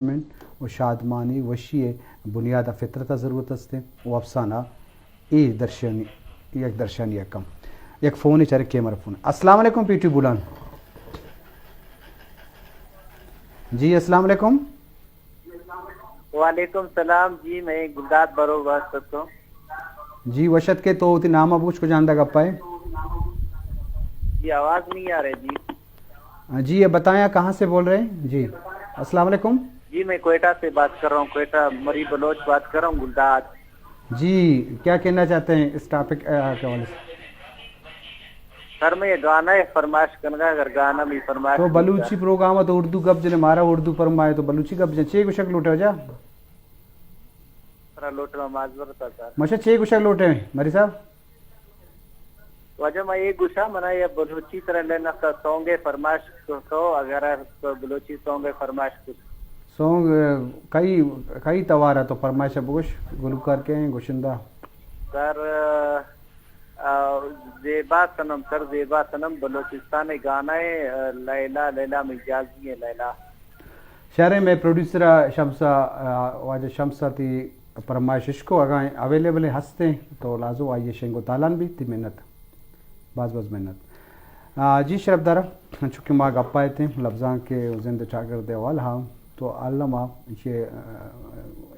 و شادمانی وشی بنیاد فطرت ضرورت است و افسانه ای درشانی یک درشانی کم یک فونی چرے کیمرہ فون. السلام علیکم پی ٹی بولان. جی السلام علیکم. وعلیکم السلام جی, میں گلداد برو بات کرتا ہوں. جی وشت کے تو نامہ بوچھ کو جاندہ گپا ہے جی, آواز نہیں آ رہی جی. جی یہ بتائیں کہاں سے بول رہے ہیں. جی السلام علیکم. جی میں کوئٹہ سے بات کر رہا ہوں, کوئٹہ مری بلوچ بات کر رہا ہوں, گلداد. جی کیا کہنا چاہتے ہیں اس ٹاپک کے حوالے سے. سر میں یہ گانا ہے فرمائش کرنا, اگر گانا بھی فرمائش تو بلوچی پروگرام ہے تو اردو گب جنے مارا اردو فرمائے تو بلوچی گب جنے چھ گوشک لوٹے ہو جا سر لوٹ میں معذرت تھا سر مجھے چھ گوشک لوٹے ہیں مری صاحب. وجہ میں یہ گوشا منا یہ بلوچی طرح لینا کا سونگ فرمائش کو, اگر بلوچی سونگ فرمائش کو سونگ کئی توارا تو فرمائش بگوش گلوکار کے ہیں گوشندہ. سر زیبا سنم, سر زیبا سنم بلوچستان گانا ہے, لیلا لیلا مجازی ہے لیلا. شہر میں پروڈیوسر شمسا واجہ شمسا تی فرمائش کو اگر اویلیبل ہستے ہیں تو لازو آئیے شنگو تالان بھی تی محنت باز محنت. جی شرف دارا چونکہ ماں گپائے تھے لفظاں کے زندہ چاگرد والا ہاں تو علامہ یہ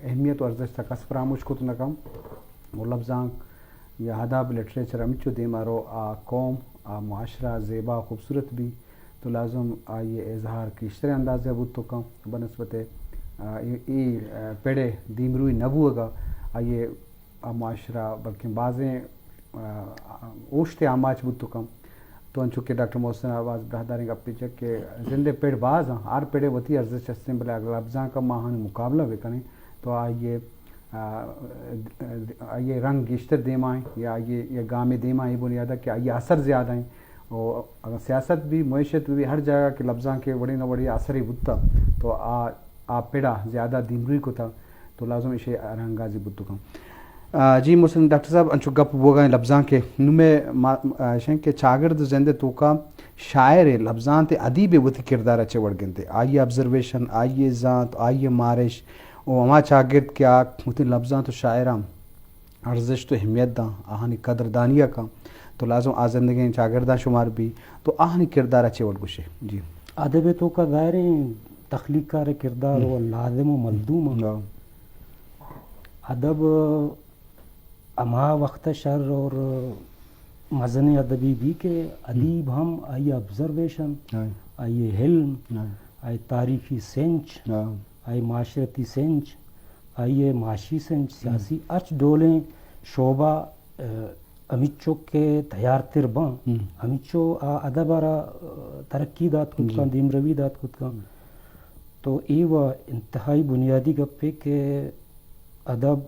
اہمیت و ارزش تک اس فراموش کو تو نہ کم وہ لفظاں یا ادب لٹریچر امچو دے مارو قوم معاشرہ زیبا خوبصورت بھی تو لازم آئیے اظہار کی اشترے انداز بود تو کم بنسبت ای پیڑے دیمروئی نبو گا آئیے معاشرہ بلکہ بعضیں اوشتے آماچ بود تو کم تو ان چونکہ ڈاکٹر محسن آواز برہداریں کا پیچھے کہ زندے پیڑ باز ہیں ہر پیڑے وتی ارزش ہستے ہیں بلے اگر لفظاں کا ماہان مقابلہ بکنے تو آئیے رنگ گشتر دیما ہیں یا یہ گام دیما ہیں بنیادہ کہ آئیے اثر زیادہ ہیں. اور اگر سیاست بھی معیشت بھی ہر جگہ کے لفظاں کے بڑی نہ بڑی اثر ہی بودتا تو پیڑا زیادہ دیمروئی کو تھا تو لازم اسے رنگازی بود کم. جی محسن ڈاکٹر صاحب انچو گپ وہ گئے لفظاں کے نمے شن کے چاگرد زندے تو کا شاعر لفظاں تے ادیب وتی کردار اچھے وڑ گنتے آئیے آبزرویشن آئیے ذات آئیے مارش او ہما چاگرد کیا وتی لفظاں تو شاعراں ارزش تو اہمیت دا آہانی قدردانیہ کا تو لازم زندگی چاگردہ شمار بھی تو آہنی کردار اچھے وڑ گوشے. جی ادب تو کا ظاہر تخلیق کار کردار و لازم و ملزوم ادب اما وقت شر اور مزن ادبی بھی کہ ادیب ہم آئیے آبزرویشن آئیے علم آئیے تاریخی سینچ آئیے معاشرتی سینچ آئیے معاشی سینچ سیاسی اچ ڈولیں شعبہ امیچو کے تیار ترباں امیچو ادبارا ترقی دات خود کا دیم روی دات خود کا تو ای و انتہائی بنیادی گپے کہ ادب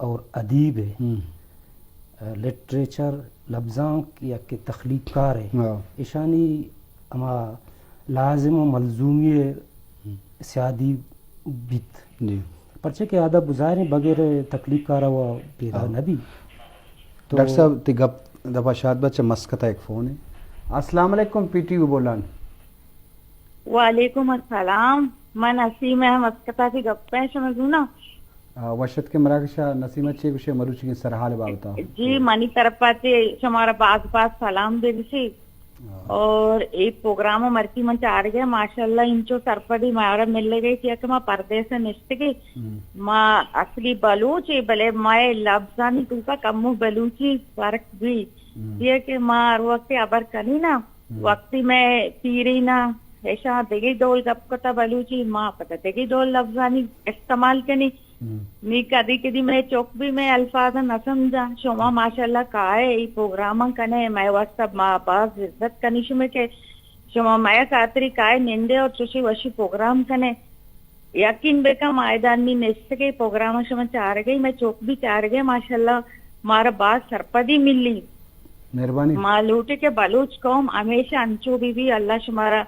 اور ادیب ہے لٹریچر لفظاں یا کہ تخلیق کار ہے اشانی اما لازم و ملزومی سیادی بیت پرچہ کہ ادب ظاہر بغیر تخلیق کارا ہوا پیدا نبی. ڈاکٹر صاحب تی گپ دفعہ شاد بچہ مسکتا ایک فون ہے. السلام علیکم پی ٹی وی بولان. وعلیکم السلام, میں نسیم ہے مسکتا کی گپ ہے سمجھونا وشت کے مراکشہ نسیمہ چے گوشے مروچی کی سرحال باوتا. جی منی طرف پاتے شمارا باز سلام دے سی اور ایک پروگرام مرکی من چار گئے ماشاءاللہ انچو سرپڑی مارا مل گئی تھی کہ ماں پردے سے نشت گئی ماں اصلی بلوچی بلے مائے لفظانی تو کا کمو بلوچی فرق بھی یہ کہ ماں وقت ابر کنی نا وقتی میں پیری نا ایشا دیگی دول گپ کتا بلوچی ماں پتہ دیگی دول لفظانی استعمال کنی نی کدی کدی میں چوک بھی میں الفاظ نہ سمجھا شما ماشاءاللہ کائے ای پروگرام کنے میں واسطہ ماں باز عزت کنی شما کہ شما میں خاطری کائے نندے اور چوشی وشی پروگرام کنے یقین بکا مائدان میں نشت کے پروگرام شما چار گئی میں چوک بھی چار گئے ماشاءاللہ مارا باز سرپدی ملی مہربانی ماں لوٹے کے بلوچ قوم ہمیشہ انچو بھی اللہ شمارا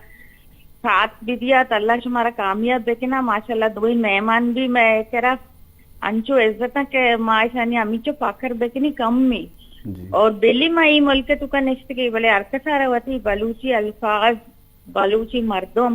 ساتھ بھی دیا تو اللہ شمارا کامیاب دیکھنا ماشاءاللہ دوئی مہمان بھی میں کرا انچو عزت کہ ماشانی امیچو پاکر بکنی کم میں اور بلی مائی ملک تو کا نشت کی بلے ارکسارا وطی بلوچی الفاظ بلوچی مردم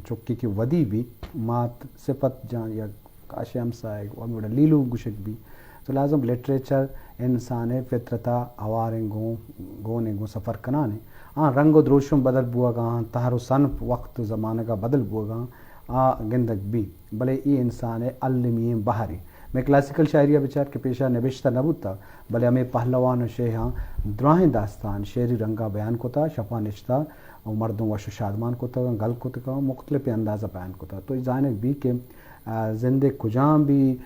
چکی کی ودی بھی مات صفت جان یا کاشی ہمسائے ومیڑا لیلو گشک بھی تو لازم لٹریچر انسان فطرتا آوارنگوں گونگوں سفر کنانے رنگ و دروشم بدل بوا گا تہر و صنف وقت زمانہ کا بدل بوا گا گندگ بھی بلے ای انسان علمی بہری میں کلاسیکل شاعریہ بچار کے پیشہ نبشتہ نبوتا بلے ہمیں پہلوان و شیہاں دراہیں داستان شعری رنگا بیان کو تھا شفا نشتہ اور مردوں وش و شادمان کو تھا گل کو تھا مختلف اندازہ بیان کو تھا تو جانب بھی کہ زندے کجام بھی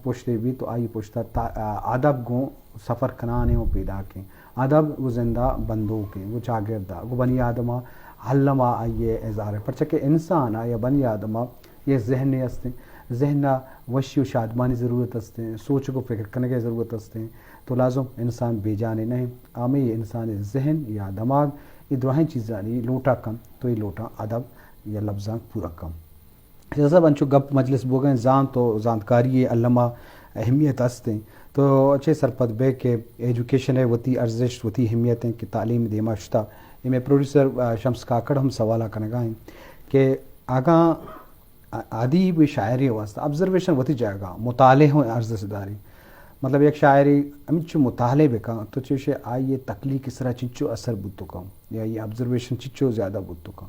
پوچھتے بھی تو آئی پوچھتا ادب گوں سفر کنانے وہ پیدا کے ادب وہ زندہ بندوں کے وہ چاگردہ وہ بنی آدمہ علمہ آئیے اظہار پرچہ انسان یا بنی آدمہ یہ ذہنی ہستے ذہن وشی و شادمانی ضرورت ہستے سوچ کو فکر کرنے کی ضرورت ہستے تو لازم انسان بے جانے نہیں آمیں یہ انسان ذہن یا دماغ یہ دراہیں چیزیں نہیں لوٹا کم تو یہ لوٹا ادب یا لفظاں پورا کم جیسا بنچو گپ مجلس بو گئے زان تو زانتکاری علمہ اہمیت ہستے تو اچھے سرپت بے کہ ایجوکیشن ہے وتی ارزش وتی اہمیتیں کہ تعلیم دیما شتا یہ میں پروڈیوسر شمس کاکڑ ہم سوالہ کرنے گائیں کہ آگاں ادیب شاعری واسطہ آبزرویشن وتی جائے گا مطالعے ہوں عرض داری مطلب ایک شاعری امچو مطالعے بکا تو چوشے آئیے تخلیق اس طرح چچو اثر بودتو کم یا یہ آبزرویشن چچو زیادہ بودتو کم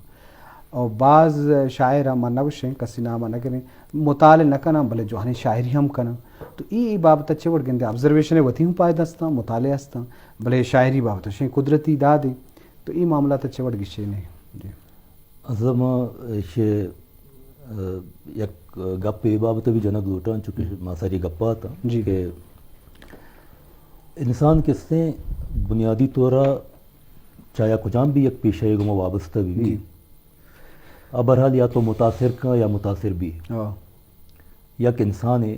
اور بعض شاعر ہم نوشیں کسی نامہ نہ کریں مطالعے نہ کرنا بلے جو ہنیں شاعری ہم کرنا تو ای بابت اچھے وڑ گندے آبزرویشن وتی ہوں پائے دستا مطالعے ہستا بلے شاعری بابت شیں قدرتی دادی تو ای معاملات اچھے وڑ گشے نہیں جی ازم یک گپ یہ بابت بھی جنک لوٹا چونکہ ماساری گپا تھا جی کہ انسان کس سے بنیادی طورا چاہے کچھ بھی یک پیشہ گما وابستہ بھی اب بہرحال یا تو متاثر کا یا متاثر بھی یک انسان ہے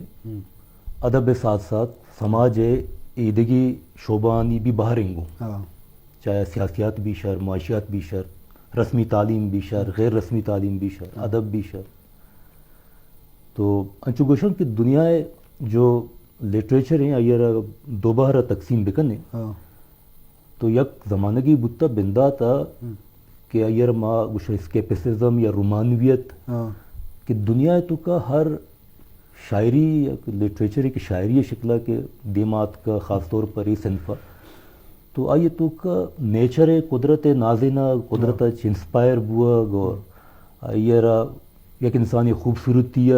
ادب ساتھ ساتھ سماج ایدگی شعبانی بھی باہر گوں چاہے سیاسیات بھی شر معاشیات بھی شر رسمی تعلیم بھی شر غیر رسمی تعلیم بھی شر ادب بھی شر تو انچو گوشن کہ دنیا جو لٹریچر ہیں ایر دو بہرہ تقسیم بکن ہے تو یک زمانہ کی بتا بندہ تھا کہ ایر ما گوشن اسکیپسزم یا رومانویت کہ دنیا تو کا ہر شاعری یا لٹریچر کی شاعری شکلہ کے دیمات کا خاص طور پر یہ صنفہ تو آئیے تو کا نیچر قدرت نازنہ قدرت انسپائر بوا گور آئیے یک انسانی خوبصورتی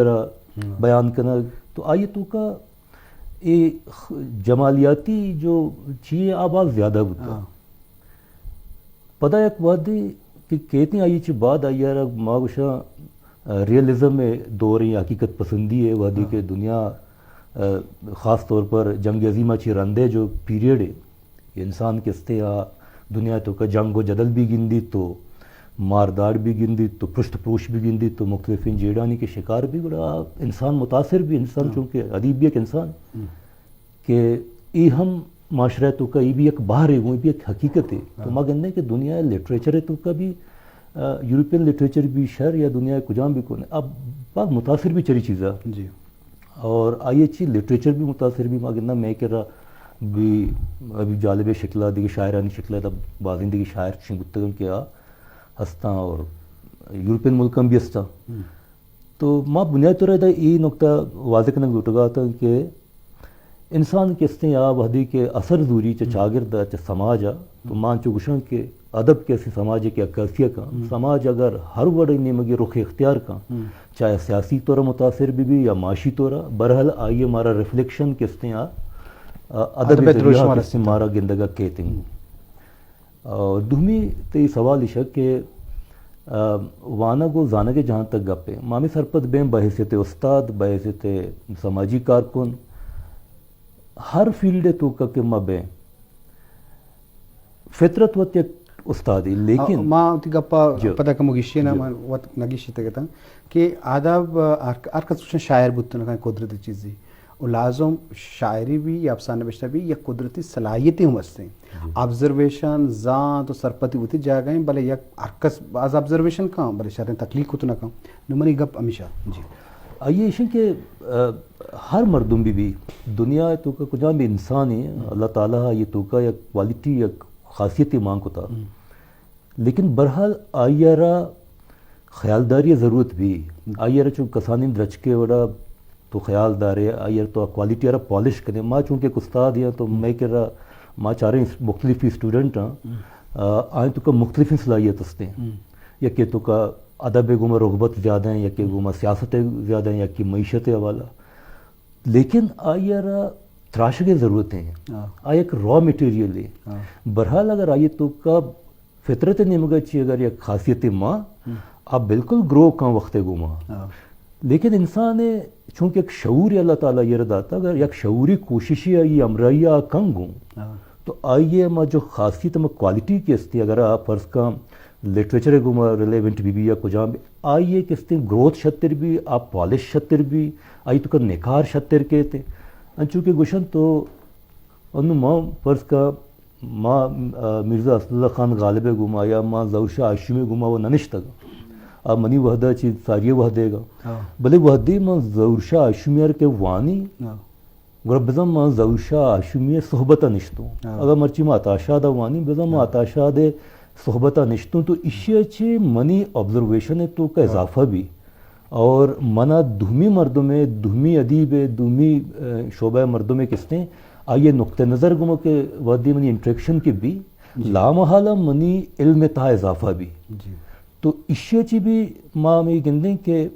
بیان کرنا تو آئیے تو کا یہ جمالیاتی جو چیزیں آواز زیادہ ہوتا پتہ ایک بات ہے کہ کہتے آئیے چی بعد آئیے ماغشا ریئلزم دور ہے حقیقت پسندی ہے وادی کہ دنیا خاص طور پر جنگ عظیمہ چی رندے جو پیریڈ ہے انسان کستے دنیا تو کا جنگ و جدل بھی گندی تو مارداڑ بھی گندی تو پشت پوش بھی گندی تو مختلف جیڑانی کے شکار بھی بڑا انسان متاثر بھی انسان چونکہ ادیب بھی ایک انسان کہ یہ ہم معاشرہ تو کا یہ بھی ایک باہر ہے وہ بھی ایک حقیقت ہے تو ماں گندے کہ دنیا لٹریچر ہے تو کا بھی یورپین لٹریچر بھی شہر یا دنیا کجام بھی کون اب بعض متاثر بھی چری چیزیں جی اور آئی اچھی لٹریچر بھی متاثر بھی ماں گندہ میں کہہ رہا بھی ابھی جالب شکلہ دیکھ شاعرانی شکلہ تب بازندگی شاعر شنگتگن کیا ہستا اور یورپین ملکم بھی ہستا تو ماں بنیاد طور ہے یہ نقطہ واضح کرنے لوٹ گا تھا کہ انسان کس نے وحدی کے اثر دوری چا چاگردہ چا سماج تو ماں چو گشن کے ادب کیسے سماج کے عکاسیہ کا سماج اگر ہر وڑ نمگی رخ اختیار کا چاہے سیاسی طور متاثر بھی یا معاشی طور بہرحال آئیے ہمارا ریفلیکشن کس نے ادب سے مارا گندگا کہتے ہیں اور دومی تے سوال اشک کہ وانا کو زانا کے جہاں تک گپے مامی سرپت بیں بحیثیت استاد بحیثیت سماجی کارکن ہر فیلڈ تو کا کہ ماں بیں فطرت وقت ایک استاد ہے لیکن ماں تی گپا پتہ کا مگیشی نا وقت نگیشی تے کہتا کہ آداب ارکت شاعر بودتن کا قدرتی چیزی اور لازم شاعری بھی یا افسانہ نوشتہ بھی یا قدرتی صلاحیتیں ہوں واسطے آبزرویشن زان تو سرپتی ہوتی جا گئیں بلے یک ارکس بعض آبزرویشن کہاں بلے شرطیں تخلیق ہوتا نہ کہاں نمانی گپ ہمیشہ جی آئیے اشن کہ ہر مردم بھی دنیا تو کا کجا بھی انسان ہے اللہ تعالیٰ یہ تو کا یک کوالٹی یک خاصیت مانگ ہوتا لیکن برحال آئیے را خیالداری ضرورت بھی آئیر چون کسانی درچ کے وڑا تو خیالدار ہے آئیر تو کوالٹی ارا پالش کرے ماں چونکہ ایک استاد ہیں تو میں کہ رہا ماں چارے مختلف اسٹوڈنٹ ہیں آئیں تو کا مختلف صلاحیت ہستے ہیں یا کہ تو کا ادب گما رغبت زیادہ ہیں یا کہ گما سیاست زیادہ ہیں یا کہ معیشت حوالہ لیکن آئیر تراش کے ضرورتیں ہیں آئی ایک را میٹیریل ہے بہرحال اگر آئیے تو کا فطرت نمگا چی اگر یک خاصیت ماں آپ بالکل گرو کام وقت گما لیکن انسان چونکہ ایک شعور اللہ تعالیٰ یہ رداتا اگر یک شعوری کوششی آئی امرائیہ کنگ ہوں تو آئیے ما جو خاصیت ما کوالٹی کی استی اگر آپ فرض کا لٹریچر گما ریلیونٹ بھی یا کجاں بھی آئیے کہ استی گروتھ شتر بھی آپ پالش شتر بھی آئی تو کا نکار شتر کہتے چونکہ گوشن تو انہوں ماں فرض کا ماں مرزا اسد اللہ خان غالب گما یا ماں ظہور شاہ عاشمی گما وہ ننشتا گا منی وحدہ چیز ساری وحدے گا بلے وحدی ماں ظہور شاہ عاشمیار کے وانی گربزم ماں ظہور شاہ عاشمی صحبتہ نشتوں اگر مرچی ماں اتاشاد وانی بزم ماں اتاشاد صحبتہ نشتوں تو اسی اچھے منی آبزرویشن ہے تو کا اضافہ بھی اور منا دھومی مردوں میں دھومی ادیب دھومی شعبہ مردوں میں کس نے آئیے نقطہ نظر گما کے وادی منی انٹریکشن کے بھی لامحالہ منی علم تھا اضافہ بھی تو اسی چی بھی ماں میں گندیں کہ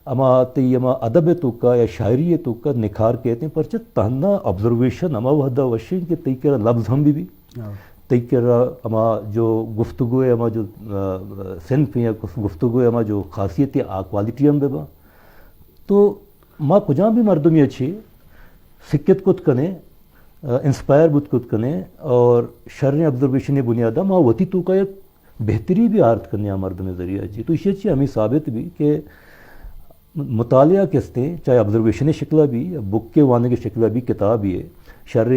اما تی اما ادب تو کا یا شاعری تو کا نکھار کہتے ہیں پرچہ تہنا آبزرویشن اما وحدہ وشین کے تی کرا لفظ ہم بھی تی کرا اما جو گفتگو ہے اما جو صنف یا گفتگو ہے اما جو خاصیت ہے کوالٹی ہم بے با تو ماں کجاں بھی مردمی اچھی سکت کت کنے انسپائر بت کت کنے اور شرع آبزرویشن بنیادہ ماں وتی تو کا ایک بہتری بھی آرت کرنے مرد میں ذریعہ اچھی تو اسی اچھی ہمیں ثابت بھی کہ مطالعہ کستے چاہے آبزرویشن شکلہ بھی یا بک کے وانے کے شکلہ بھی کتاب بھی ہے شرع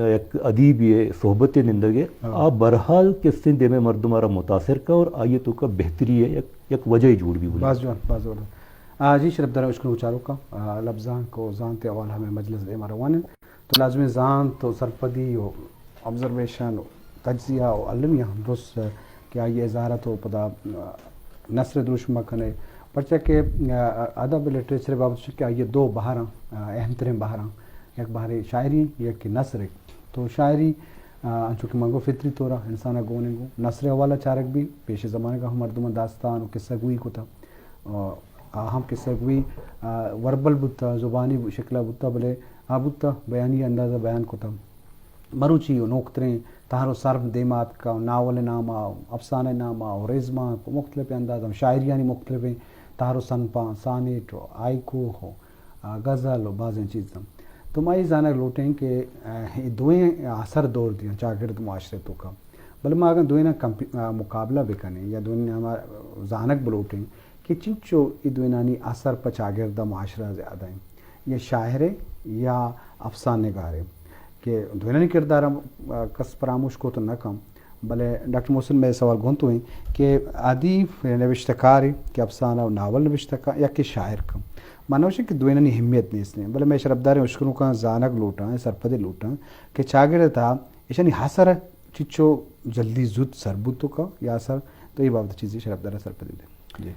ایک ادیب بھی ہے صحبت نندگے آپ برحال کستے دے میں مرد ہمارا متاثر کا اور آئیے تو کا بہتری ہے یک وجہ جوڑ بھی باز جی شرف در اشکر اچارو کا لفظان کو زانتے اول ہمیں مجلس دے مروان تو لازم زان تو سرپدی و آبزرویشن و تجزیہ و علمیہ درست کہ آئیے اظہارت و پدا نثر دروش مکنے پرچہ کہ ادب لٹریچر بابت کہ آئیے دو بہاراں اہم ترین بہاراں ایک بہار شاعری ایک نثر تو شاعری چونکہ منگو فطری طورا انسانہ گونے گو نثر حوالہ چارک بھی پیش زمانے کا ہم مردم داستان و قصہ گوئی کو تھا ہم قصہ گوئی وربل بتا زبانی شکلہ بتا بلے بتا بیانی اندازہ بیان کو تھا مروچی و نوکتریں تہر و صرف دیمات کا ناول نامہ افسانہ نامہ اور رزمہ کو مختلف انداز ہم شاعریانی مختلف ہیں تہر و سنپا سانیٹ و آئیکو ہو غزل و بعض چیزیں تو میں یہ جانا لوٹیں کہ دوئیں اثر دور دیا چاگرد معاشرے تو کا بل میں اگر دوئیں مقابلہ بھی کریں یا دوئیں ہمارا زانک بلوٹیں کہ چنچو یہ دوئنانی اثر پر چاگردہ معاشرہ زیادہ ہیں یہ شاعر یا افسانے گارے کہ دوئنانی کردار کس پراموش کو تو نہ کم بلے ڈاکٹر محسن میں سوال گھنتو ہیں کہ ادیب نوشتکار کہ افسانہ و ناول نوشتکار یا کہ شاعر کم مانوشے کہ دوئنانی اہمیت نہیں اس نے بلے میں شرفدار اشکروں کا زانک لوٹا ہے سرپدے لوٹا کہ چاگر تھا ایشانی حسر چچو جلدی زود سربوتو کا یا اثر تو یہ بابت چیزیں شرفدار سرپدے دے جی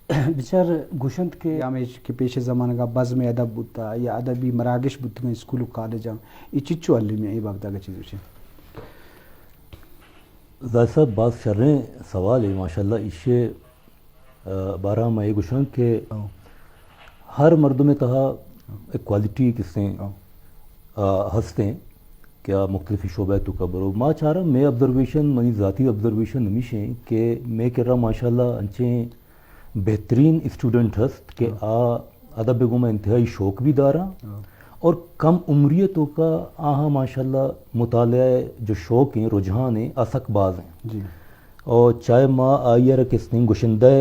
بچار گوشند کے یا میں کہ پیش زمانہ کا بزم ادب بوتا یا ادبی مراگش بوتا اسکول و کالج یہ چچو علمی یہ بابت آگا چیز ہوچے ظاہر صاحب بعض شرعیں سوال ہے ماشاءاللہ اسے بارہ میں گوشند کہ ہر مردوں میں تہا ایک کوالٹی کسیں ہستے ہیں کیا مختلف شعبہ تو قبرو ما چاہ رہا میں آبزرویشن منی ذاتی آبزرویشن ہمیشہ ہیں کہ میں کہہ رہا ماشاءاللہ انچیں بہترین اسٹوڈنٹ ہست کہ ادب گما انتہائی شوق بھی دارا اور کم عمریتوں کا آہاں ماشاءاللہ مطالعہ جو شوق ہیں رجحان ہیں اسک باز ہیں جی اور چاہے ماں آئیر کس نے گشندہ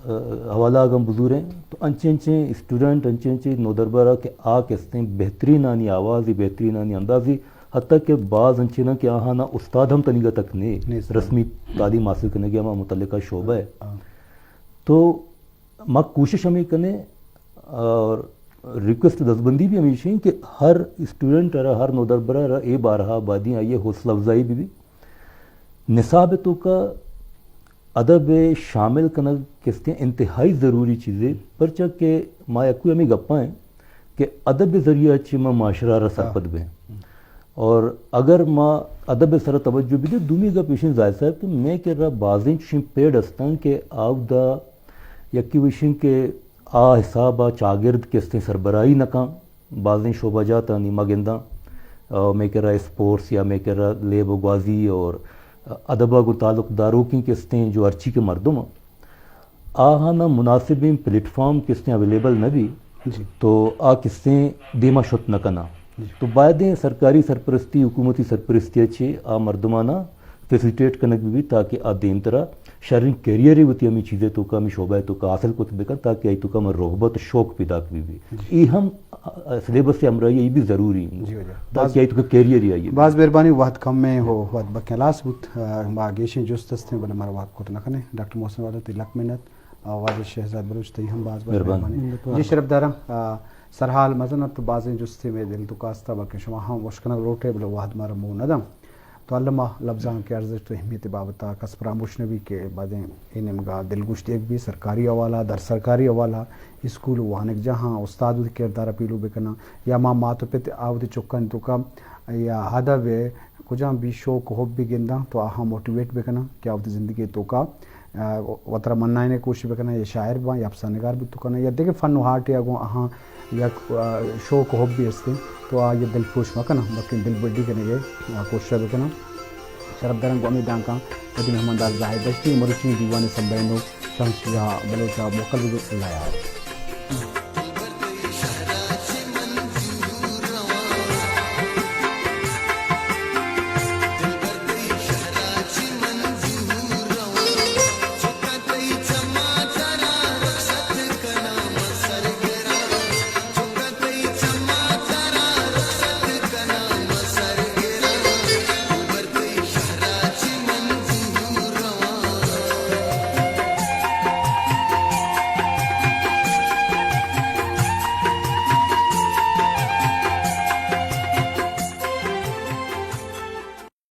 حوالہ اگم بزور ہیں تو انچیں اسٹوڈنٹ انچیں نودربرہ کہ کس نے بہترین آنی آوازی بہترین آنی اندازی حتیٰ کہ بعض انچینا کہ آہاں نا استاد ہم تنیگہ تک نے رسمی تعلیم حاصل کرنے گیا ماں متعلقہ شعبہ ہے تو ماں کوشش ہمیں کرنے اور ریکویسٹ دستبندی بھی ہمیشہ ہیں کہ ہر اسٹوڈنٹ ہر نودربرہ اے بارہا آبادی آئیے حوصلہ افزائی بھی نصاب تو کا ادب شامل کرنا کس ہیں انتہائی ضروری چیزیں پرچہ کہ ما یکوی ہمیں گپا ہیں کہ ادب ذریعہ اچھی ما معاشرہ را سرپد بیں اور اگر ما ادب سر توجہ بھی دے دومی کا پیشن ظاہر صاحب کہ میں کہ رہا بازیں چشیں پیڑ ہستان کہ آو دا یکی وشن کہ آ حساب آ چاگرد کے استیں سربراہی نکاں بازیں شعبہ جاتا نیما گنداں میں کہہ رہا اسپورٹس یا میں کہہ رہا لیب و گوازی اور ادبہ کو تعلق داروں کی قسطیں جو ارچی کے مردم آہاں نہ مناسب پلیٹ فارم قسطیں اویلیبل نہ بھی تو آ قسطیں دیما شت نہ کنا تو سرکاری سرپرستی حکومتی سرپرستی اچھے آ مردمانہ فیسیلیٹیٹ کنک بھی تاکہ آ دیم طرح شرین کیریئر ہوتی ہمیں چیزیں تو کا ہمیں شعبہ تو کا حاصل کو بکن تاکہ آئی تو کا ہمیں رغبت شوق پیدا بھی یہ ہم سلیبس سے ہمراہ یہ بھی ضروری ہے تاکہ آئی تو کا کیریئر ہی آئیے بعض مہربانی وقت کم میں ہو وقت بکلاس بود آگیشیں جست ہستے بنا ہمارا وقت کو نکنے ڈاکٹر محسن والا تی لک منت واجد شہزاد بلوچ تی ہم بعض مہربانی جی شرف دارم سرحال مزنت بازیں جستے میں دل تو کاستا بلکہ شما ہم وشکنک روٹے بلو واحد مارا مو ندم تو علمہ لفظان کے ارزش تو اہمیت بابتا کس پراموش نبی کے بعدیں انہیں مگا دل گوشت ایک بھی سرکاری حوالہ در سرکاری حوالہ اسکول وانک جہاں استاد کردار پیلو بکنا یا ماں ماتو پہ آودی چکن تو کا یا ادب کجاں بھی شوق ہوب بھی گندہ تو آہاں موٹیویٹ بکنا کہ آودی زندگی تو کا وطرہ منائنے کوشش بکنا یا شاعر با یا افسانہ نگار بھی تو کنا یا دیکھیں فن و ہارٹ یا گو آہاں یا شوق ہوب بھی استے تو یہ دل پوش مکنا باقی دل بڑی کرنے گئے کوشش بکنا شرف درنگ کو امیدان کا ودی مہمان دار زاہد دشتی مروچنی دیوان سمبینو شمس یا بلوچا موکل بھی اللہ